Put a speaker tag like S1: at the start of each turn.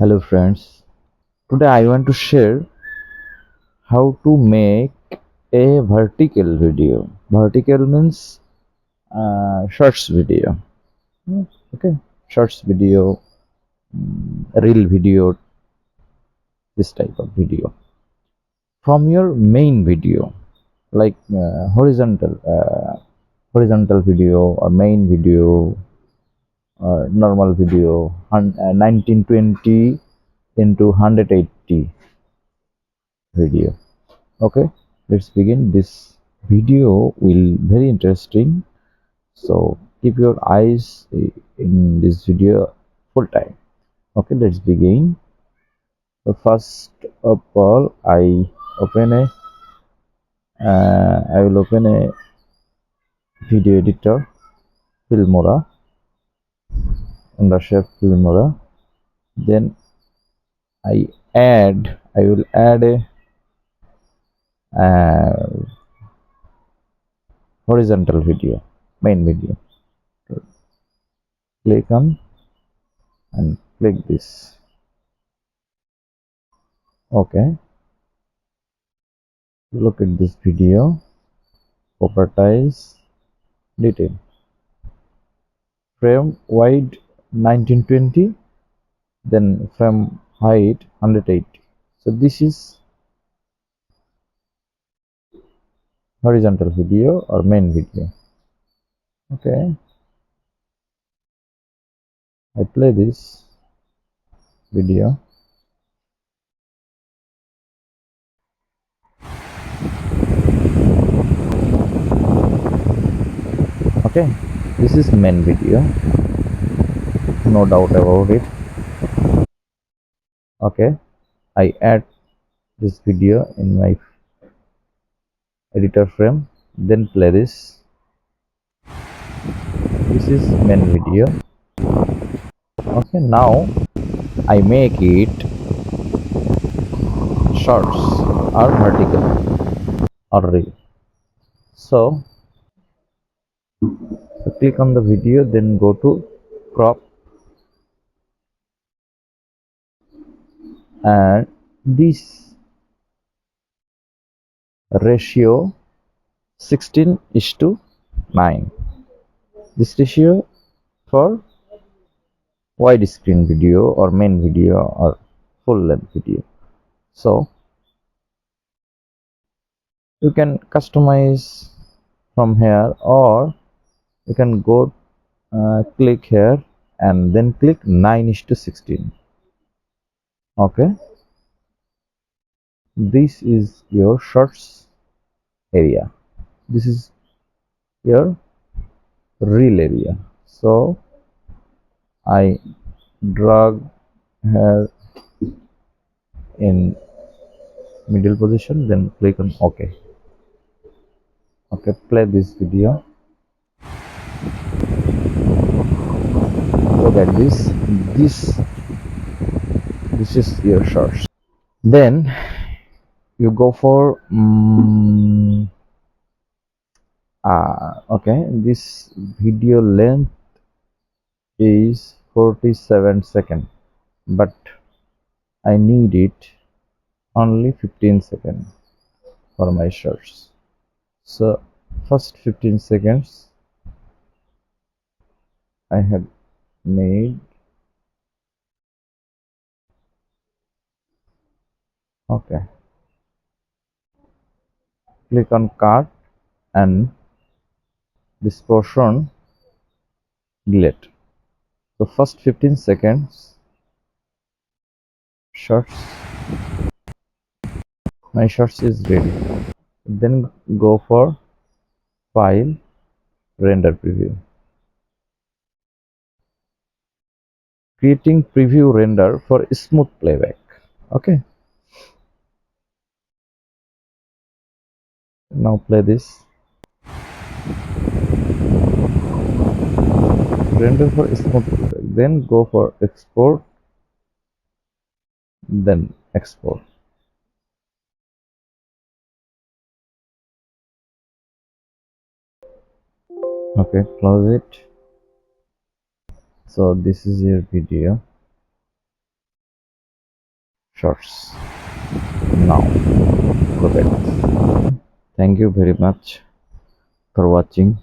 S1: Hello friends, today I want to share how to make a vertical video. Vertical means shorts video. Hmm, Okay, shorts video, reel video, this type of video from your main video, like horizontal video or main video or normal video, 1920 into 180 video. Okay, let's begin. This video will very interesting, so keep your eyes in this video full time. Okay, let's begin. So first of all, I will open a video editor, Filmora, wondershare Filmora. Then I will add a uh, horizontal video, main video. Click on and click this. Okay, look at this video. Properties, detail, frame wide 1920, then frame height 180. So this is horizontal video or main video. Okay, I play this video. Okay, this is main video, no doubt about it. Okay, I add this video in my editor frame, then play this. This is main video. Okay, now I make it shorts or vertical or reel. So click on the video, then go to crop, and this ratio 16:9. This ratio for wide screen video or main video or full length video. So you can customize from here, or you can go click here and then click 9:16. Okay, this is your shorts area. This is your reel area. So I drag here in middle position, then click on OK. Okay, play this video. Look at this. This this is your shorts. Then you go for okay. This video length is 47 seconds, but I need it only 15 seconds for my shorts. So first 15 seconds I have made. Okay, click on cut and this portion delete. So first 15 seconds shorts, my shorts is ready. Then go for file, render preview. Creating preview render for smooth playback. Okay, now play this. Render for smooth playback. Then go for export, then export. Okay, close it. So this is your video. shorts. Now go back. Thank you very much for watching.